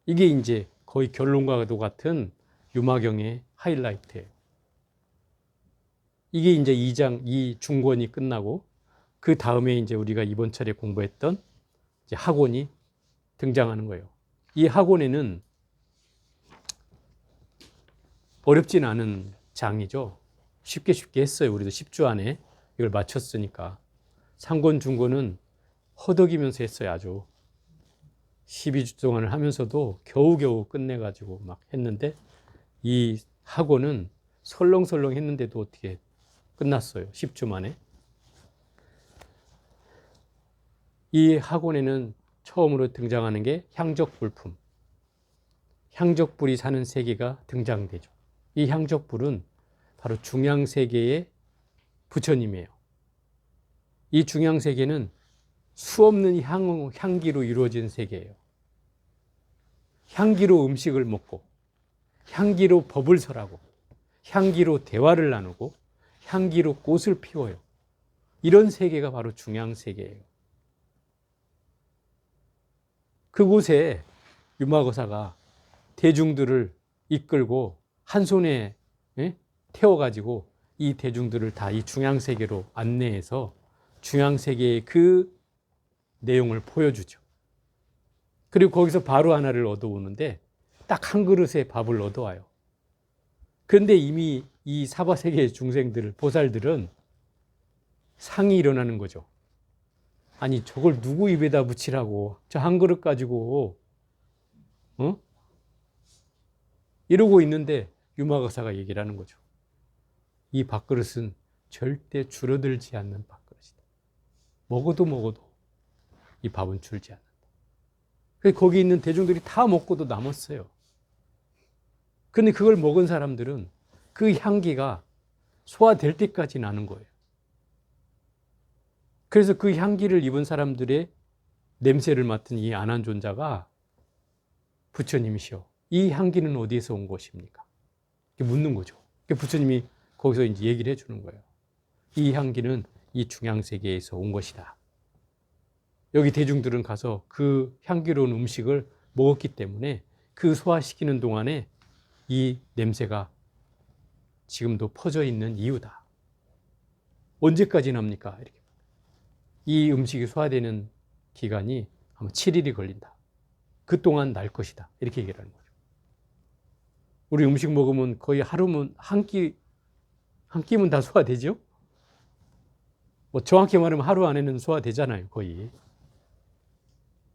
이게 이제 거의 결론과도 같은 유마경의 하이라이트예요. 이게 이제 2장, 이 중권이 끝나고 그 다음에 이제 우리가 이번 차례 공부했던 이제 학원이 등장하는 거예요. 이 학원에는 어렵진 않은 장이죠. 쉽게 했어요. 우리도 10주 안에 이걸 마쳤으니까. 상권, 중권은 허덕이면서 했어요. 아주 12주 동안을 하면서도 겨우겨우 끝내가지고 막 했는데 이 학원은 설렁설렁 했는데도 어떻게 끝났어요. 10주 만에. 이 학원에는 처음으로 등장하는 게 향적불품. 향적불이 사는 세계가 등장되죠. 이 향적불은 바로 중향세계의 부처님이에요. 이 중향세계는 수없는 향기로 이루어진 세계예요. 향기로 음식을 먹고, 향기로 법을 설하고, 향기로 대화를 나누고, 향기로 꽃을 피워요. 이런 세계가 바로 중향세계예요. 그곳에 유마거사가 대중들을 이끌고 한 손에 태워가지고 이 대중들을 다 이 중향세계로 안내해서 중향세계의 그 내용을 보여주죠. 그리고 거기서 바로 하나를 얻어오는데 딱 한 그릇의 밥을 얻어와요. 그런데 이미 이 사바세계의 중생들, 보살들은 상이 일어나는 거죠. 아니 저걸 누구 입에다 붙이라고 저 한 그릇 가지고 이러고 있는데 유마거사가 얘기를 하는 거죠. 이 밥그릇은 절대 줄어들지 않는 밥그릇이다. 먹어도 이 밥은 줄지 않는다. 그래서 거기 있는 대중들이 다 먹고도 남았어요. 그런데 그걸 먹은 사람들은 그 향기가 소화될 때까지 나는 거예요. 그래서 그 향기를 입은 사람들의 냄새를 맡은 이 안한존자가 부처님이시여, 이 향기는 어디에서 온 것입니까? 이렇게 묻는 거죠. 부처님이 거기서 이제 얘기를 해주는 거예요. 이 향기는 이 중향세계에서 온 것이다. 여기 대중들은 가서 그 향기로운 음식을 먹었기 때문에 그 소화시키는 동안에 이 냄새가 지금도 퍼져 있는 이유다. 언제까지 납니까? 이렇게. 이 음식이 소화되는 기간이 아마 7일이 걸린다. 그동안 날 것이다. 이렇게 얘기를 하는 거죠. 우리 음식 먹으면 거의 하루면 한 끼면 다 소화되죠? 뭐 정확히 말하면 하루 안에는 소화되잖아요. 거의.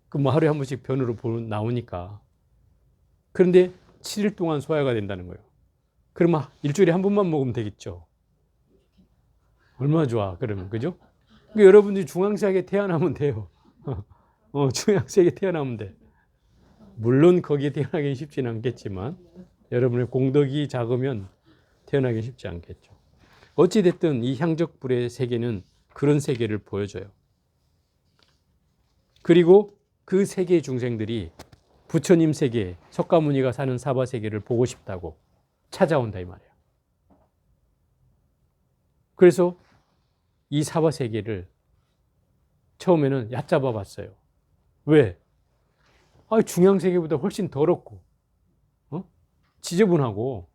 그 뭐 하루에 한 번씩 변으로 나오니까. 그런데 7일 동안 소화가 된다는 거예요. 그러면 일주일에 한 번만 먹으면 되겠죠. 얼마나 좋아. 그러면 그죠? 그러니까 여러분들이 중앙세계에 태어나면 돼요. 중앙세계에 태어나면 돼. 물론 거기에 태어나기 쉽지는 않겠지만 여러분의 공덕이 작으면 태어나기 쉽지 않겠죠. 어찌됐든 이 향적불의 세계는 그런 세계를 보여줘요. 그리고 그 세계의 중생들이 부처님 세계, 석가모니가 사는 사바세계를 보고 싶다고 찾아온다 이 말이에요. 그래서 이 사바세계를 처음에는 얕잡아 봤어요. 왜? 중앙세계보다 훨씬 더럽고 지저분하고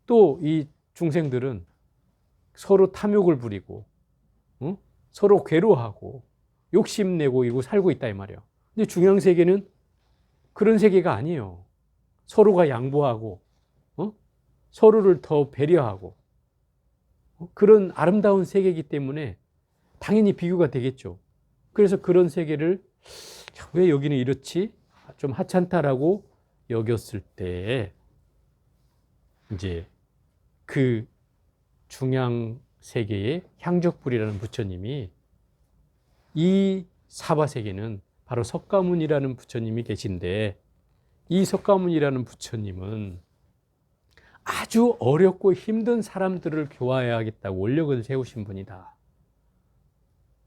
또 이 중생들은 서로 탐욕을 부리고 서로 괴로워하고 욕심내고 이러고 살고 있다 이 말이에요. 근데 중앙세계는 그런 세계가 아니에요. 서로가 양보하고 서로를 더 배려하고 그런 아름다운 세계이기 때문에 당연히 비교가 되겠죠. 그래서 그런 세계를 왜 여기는 이렇지? 좀 하찮다라고 여겼을 때 이제 그 중양 세계의 향적불이라는 부처님이 이 사바 세계는 바로 석가모니라는 부처님이 계신데 이 석가모니라는 부처님은 아주 어렵고 힘든 사람들을 교화해야겠다고 원력을 세우신 분이다.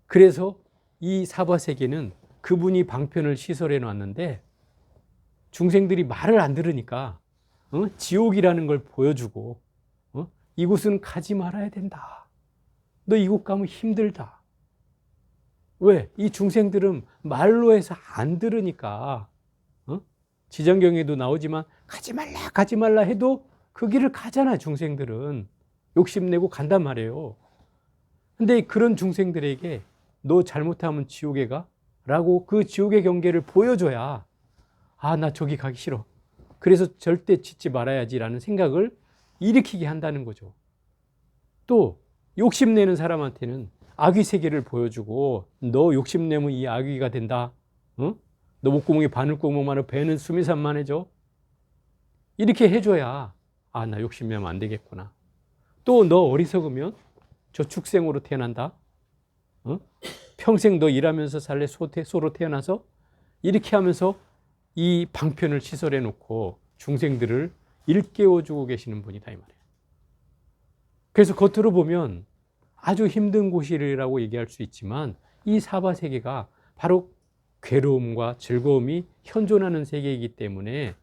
그래서 이 사바 세계는 그분이 방편을 시설해 놨는데 중생들이 말을 안 들으니까 지옥이라는 걸 보여주고 이곳은 가지 말아야 된다. 너 이곳 가면 힘들다. 왜? 이 중생들은 말로 해서 안 들으니까 지장경에도 나오지만 가지 말라 해도 그 길을 가잖아. 중생들은 욕심내고 간단 말이에요. 근데 그런 중생들에게 너 잘못하면 지옥에 가? 라고 그 지옥의 경계를 보여줘야 아, 나 저기 가기 싫어. 그래서 절대 짓지 말아야지라는 생각을 일으키게 한다는 거죠. 또 욕심내는 사람한테는 아귀 세계를 보여주고 너 욕심내면 이 아귀가 된다. 너 목구멍에 바늘구멍만 하고 배는 수미산만해져. 이렇게 해줘야 아, 나 욕심내면 안 되겠구나. 또 너 어리석으면 저축생으로 태어난다. 평생 너 일하면서 살래 소로 태어나서 이렇게 하면서 이 방편을 시설해 놓고 중생들을 일깨워주고 계시는 분이다 이 말이에요. 그래서 겉으로 보면 아주 힘든 곳이라고 얘기할 수 있지만 이 사바 세계가 바로 괴로움과 즐거움이 현존하는 세계이기 때문에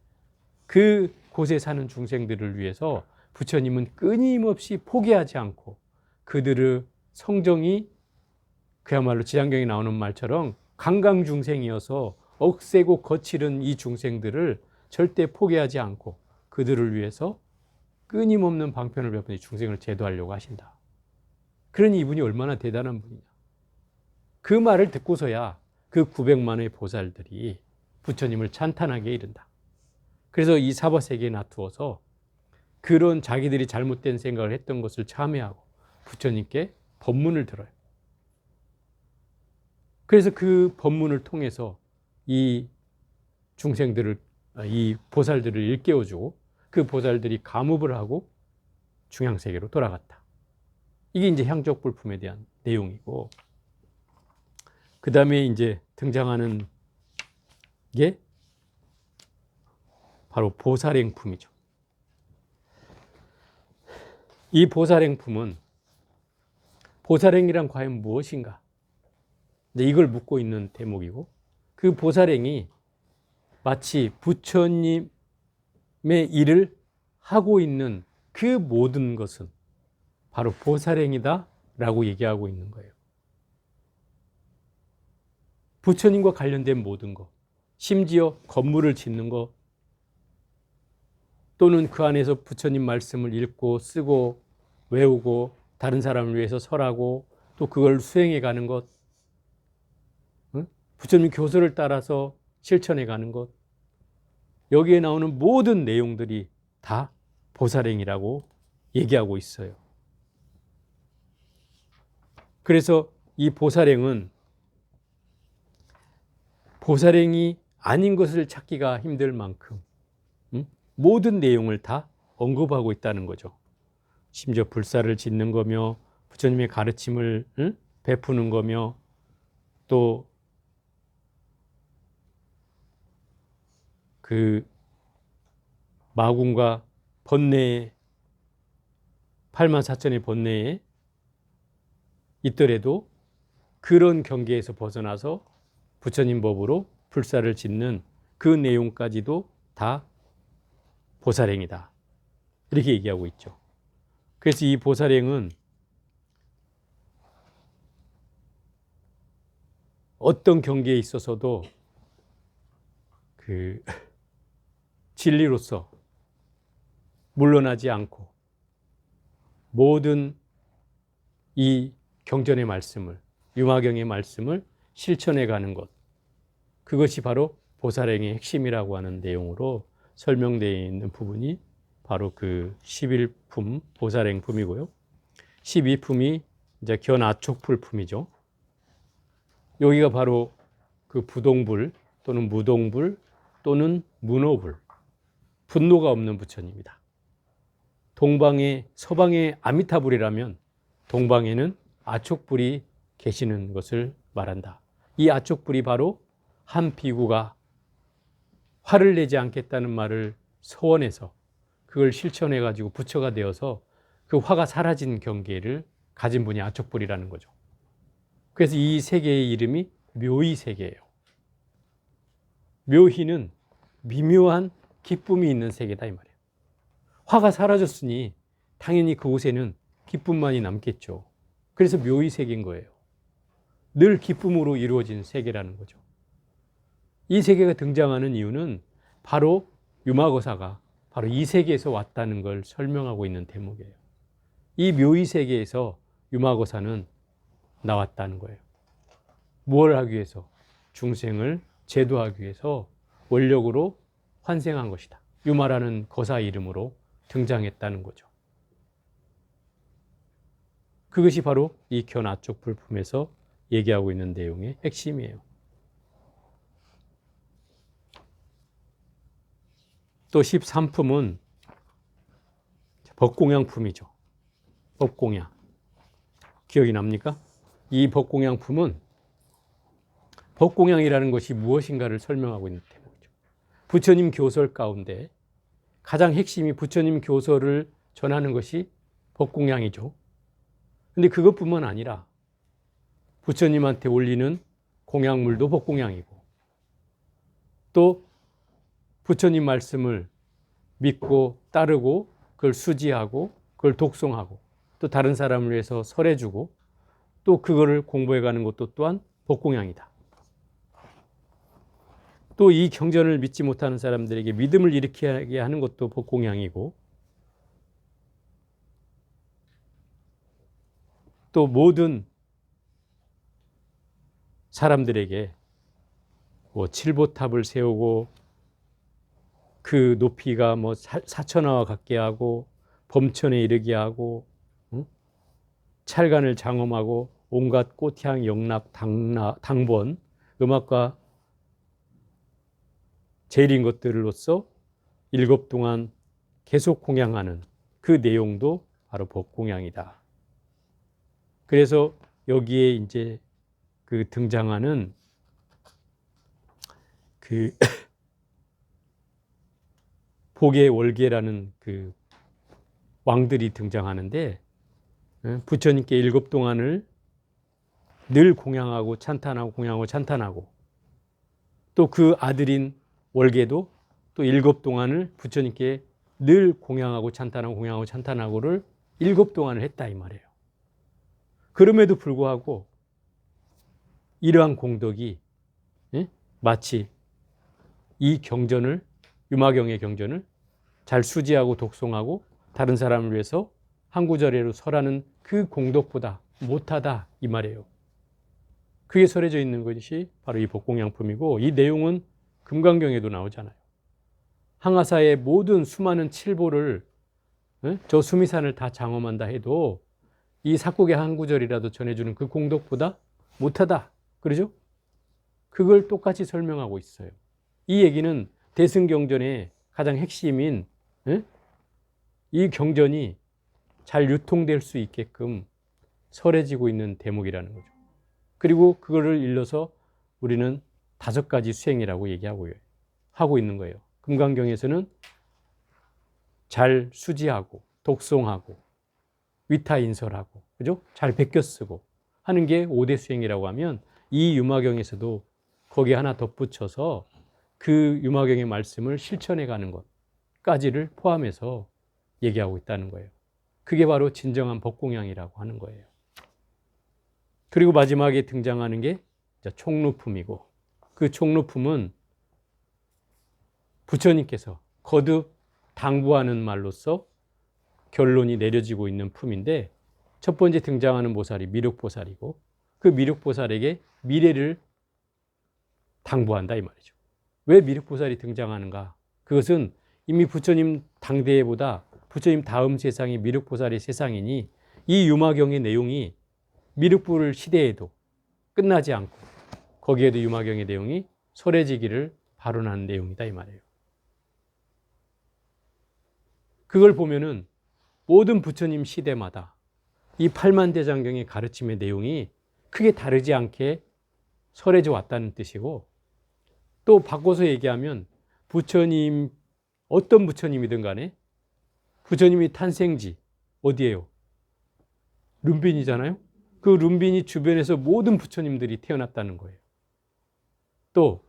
그 곳에 사는 중생들을 위해서 부처님은 끊임없이 포기하지 않고 그들의 성정이 그야말로 지장경에 나오는 말처럼 강강중생이어서 억세고 거칠은 이 중생들을 절대 포기하지 않고 그들을 위해서 끊임없는 방편을 베푸는 중생을 제도하려고 하신다. 그러니 이분이 얼마나 대단한 분이냐. 그 말을 듣고서야 그 900만의 보살들이 부처님을 찬탄하게 이른다. 그래서 이 사바세계에 놔두어서 그런 자기들이 잘못된 생각을 했던 것을 참회하고 부처님께 법문을 들어요. 그래서 그 법문을 통해서 이 중생들을, 이 보살들을 일깨워주고 그 보살들이 감업을 하고 중양세계로 돌아갔다. 이게 이제 향적불품에 대한 내용이고, 그 다음에 이제 등장하는 게 바로 보살행품이죠. 이 보살행품은 보살행이란 과연 무엇인가? 이걸 묻고 있는 대목이고, 그 보살행이 마치 부처님의 일을 하고 있는 그 모든 것은 바로 보살행이다 라고 얘기하고 있는 거예요. 부처님과 관련된 모든 것, 심지어 건물을 짓는 것, 또는 그 안에서 부처님 말씀을 읽고 쓰고 외우고 다른 사람을 위해서 설하고 또 그걸 수행해 가는 것, 부처님 교설을 따라서 실천해 가는 것, 여기에 나오는 모든 내용들이 다 보살행이라고 얘기하고 있어요. 그래서 이 보살행은 보살행이 아닌 것을 찾기가 힘들 만큼 모든 내용을 다 언급하고 있다는 거죠. 심지어 불사를 짓는 거며 부처님의 가르침을 베푸는 거며 또 그 마군과 번뇌에 84,000의 번뇌에 있더라도 그런 경계에서 벗어나서 부처님 법으로 불사를 짓는 그 내용까지도 다 보살행이다. 이렇게 얘기하고 있죠. 그래서 이 보살행은 어떤 경계에 있어서도 그 진리로서 물러나지 않고 모든 이 경전의 말씀을, 유마경의 말씀을 실천해 가는 것, 그것이 바로 보살행의 핵심이라고 하는 내용으로 설명되어 있는 부분이 바로 그 11품 보살행품이고요. 12품이 이제 견아촉불품이죠. 여기가 바로 그 부동불 또는 무동불 또는 문호불, 분노가 없는 부처님이다. 동방에 서방에 아미타불이라면 동방에는 아촉불이 계시는 것을 말한다. 이 아촉불이 바로 한 비구가 화를 내지 않겠다는 말을 서원해서 그걸 실천해 가지고 부처가 되어서 그 화가 사라진 경계를 가진 분이 아촉불이라는 거죠. 그래서 이 세계의 이름이 묘희 세계예요. 묘희는 미묘한 기쁨이 있는 세계다 이 말이에요. 화가 사라졌으니 당연히 그곳에는 기쁨만이 남겠죠. 그래서 묘희 세계인 거예요. 늘 기쁨으로 이루어진 세계라는 거죠. 이 세계가 등장하는 이유는 바로 유마거사가 바로 이 세계에서 왔다는 걸 설명하고 있는 대목이에요. 이 묘희 세계에서 유마거사는 나왔다는 거예요. 무엇을 하기 위해서? 중생을 제도하기 위해서 원력으로 환생한 것이다. 유마라는 거사 이름으로 등장했다는 거죠. 그것이 바로 이 견아촉 불품에서 얘기하고 있는 내용의 핵심이에요. 또 13품은 법공양품이죠. 법공양. 기억이 납니까? 이 법공양품은 법공양이라는 것이 무엇인가를 설명하고 있는 대목이죠. 부처님 교설 가운데 가장 핵심이 부처님 교설을 전하는 것이 법공양이죠. 근데 그것뿐만 아니라 부처님한테 올리는 공양물도 법공양이고 또 부처님 말씀을 믿고 따르고 그걸 수지하고 그걸 독송하고 또 다른 사람을 위해서 설해주고 또 그거를 공부해가는 것도 또한 법공양이다. 또 이 경전을 믿지 못하는 사람들에게 믿음을 일으키게 하는 것도 법공양이고 또 모든 사람들에게 뭐 칠보탑을 세우고 그 높이가 뭐 사천하와 같게 하고 범천에 이르게 하고 찰간을 장엄하고 온갖 꽃향, 영락, 당번, 음악과 제일인 것들로서 일곱 동안 계속 공양하는 그 내용도 바로 법공양이다. 그래서 여기에 이제 그 등장하는 그 복의 월계라는 그 왕들이 등장하는데 부처님께 일곱 동안을 늘 공양하고 찬탄하고 공양하고 찬탄하고 또 그 아들인 월계도 또 일곱 동안을 부처님께 늘 공양하고 찬탄하고 공양하고 찬탄하고를 일곱 동안을 했다 이 말이에요. 그럼에도 불구하고 이러한 공덕이 마치 이 경전을 유마경의 경전을 잘 수지하고 독송하고 다른 사람을 위해서 한 구절에로 설하는 그 공덕보다 못하다 이 말이에요. 그게 설해져 있는 것이 바로 이 법공양품이고 이 내용은 금강경에도 나오잖아요. 항아사의 모든 수많은 칠보를 저 수미산을 다 장엄한다 해도 이 사국의 한 구절이라도 전해주는 그 공덕보다 못하다. 그러죠? 그걸 똑같이 설명하고 있어요. 이 얘기는 대승경전의 가장 핵심인 이 경전이 잘 유통될 수 있게끔 설해지고 있는 대목이라는 거죠. 그리고 그거를 일러서 우리는 5가지 수행이라고 하고 있는 거예요. 금강경에서는 잘 수지하고 독송하고 위타인설하고 그죠? 잘 베껴 쓰고 하는 게 5대 수행이라고 하면 이 유마경에서도 거기에 하나 덧붙여서 그 유마경의 말씀을 실천해 가는 것까지를 포함해서 얘기하고 있다는 거예요. 그게 바로 진정한 법공양이라고 하는 거예요. 그리고 마지막에 등장하는 게 총루품이고 그 총루품은 부처님께서 거듭 당부하는 말로서 결론이 내려지고 있는 품인데 첫 번째 등장하는 보살이 미륵보살이고 그 미륵보살에게 미래를 당부한다 이 말이죠. 왜 미륵보살이 등장하는가? 그것은 이미 부처님 당대보다 부처님 다음 세상이 미륵보살의 세상이니 이 유마경의 내용이 미륵불 시대에도 끝나지 않고 거기에도 유마경의 내용이 설해지기를 발언하는 내용이다 이 말이에요. 그걸 보면은 모든 부처님 시대마다 이 팔만대장경의 가르침의 내용이 크게 다르지 않게 설해져 왔다는 뜻이고, 또 바꿔서 얘기하면 부처님, 어떤 부처님이든 간에 부처님이 탄생지 어디예요? 룸빈이잖아요. 그 룸빈이 주변에서 모든 부처님들이 태어났다는 거예요. 또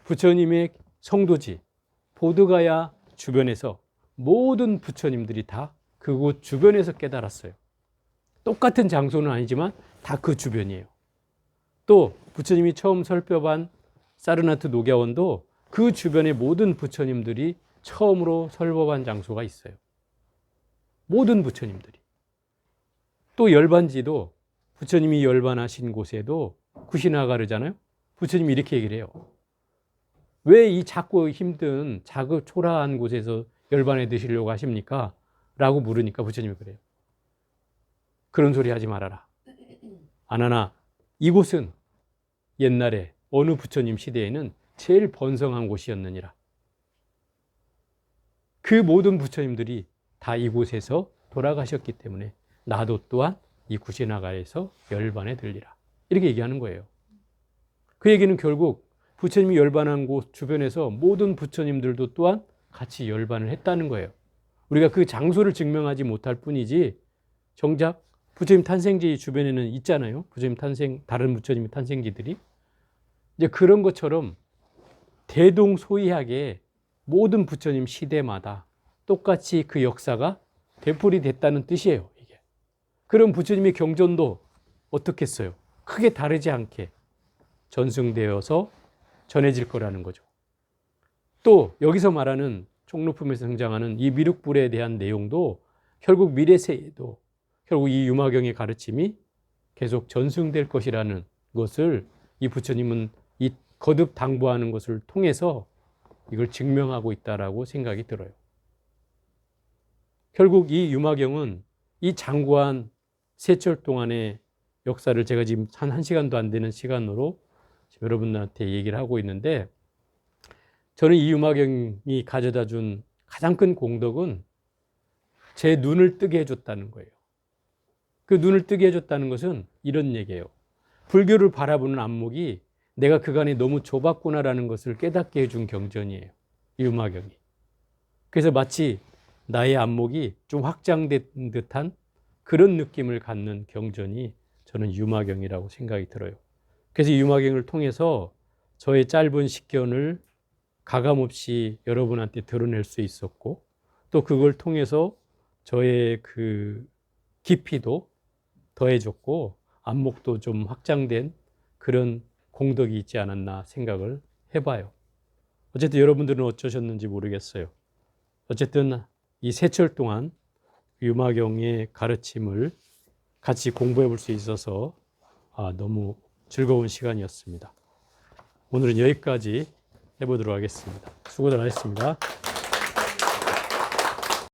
부처님의 성도지 보드가야 주변에서 모든 부처님들이 다 그곳 주변에서 깨달았어요. 똑같은 장소는 아니지만 다 그 주변이에요. 또 부처님이 처음 설법한 사르나트 녹야원도 그 주변의 모든 부처님들이 처음으로 설법한 장소가 있어요. 모든 부처님들이. 또 열반지도 부처님이 열반하신 곳에도 구시나가르잖아요. 부처님이 이렇게 얘기를 해요. 왜 이 작고 힘든 작고 초라한 곳에서 열반에 드시려고 하십니까? 라고 물으니까 부처님이 그래요. 그런 소리 하지 말아라. 안 하나 이곳은 옛날에 어느 부처님 시대에는 제일 번성한 곳이었느니라. 그 모든 부처님들이 다 이곳에서 돌아가셨기 때문에 나도 또한 이 구시나가에서 열반에 들리라. 이렇게 얘기하는 거예요. 그 얘기는 결국 부처님이 열반한 곳 주변에서 모든 부처님들도 또한 같이 열반을 했다는 거예요. 우리가 그 장소를 증명하지 못할 뿐이지 정작 부처님 탄생지 주변에는 있잖아요. 부처님 탄생, 다른 부처님의 탄생지들이. 이제 그런 것처럼 대동소이하게 모든 부처님 시대마다 똑같이 그 역사가 되풀이 됐다는 뜻이에요. 이게. 그럼 부처님의 경전도 어떻겠어요? 크게 다르지 않게 전승되어서 전해질 거라는 거죠. 또 여기서 말하는 총루품에서 등장하는 이 미륵불에 대한 내용도 결국 미래세에도 결국 이 유마경의 가르침이 계속 전승될 것이라는 것을 이 부처님은 이 거듭 당부하는 것을 통해서 이걸 증명하고 있다라고 생각이 들어요. 결국 이 유마경은 이 장구한 세철 동안의 역사를 제가 지금 한 1시간도 안 되는 시간으로 여러분들한테 얘기를 하고 있는데, 저는 이 유마경이 가져다 준 가장 큰 공덕은 제 눈을 뜨게 해줬다는 거예요. 그 눈을 뜨게 해줬다는 것은 이런 얘기예요. 불교를 바라보는 안목이 내가 그간에 너무 좁았구나라는 것을 깨닫게 해준 경전이에요. 이 유마경이. 그래서 마치 나의 안목이 좀 확장된 듯한 그런 느낌을 갖는 경전이 저는 유마경이라고 생각이 들어요. 그래서 이 유마경을 통해서 저의 짧은 식견을 가감없이 여러분한테 드러낼 수 있었고, 또 그걸 통해서 저의 그 깊이도 더해졌고 안목도 좀 확장된 그런 공덕이 있지 않았나 생각을 해봐요. 어쨌든 여러분들은 어쩌셨는지 모르겠어요. 어쨌든 이 세철 동안 유마경의 가르침을 같이 공부해 볼 수 있어서 너무 즐거운 시간이었습니다. 오늘은 여기까지 해보도록 하겠습니다. 수고들 하셨습니다.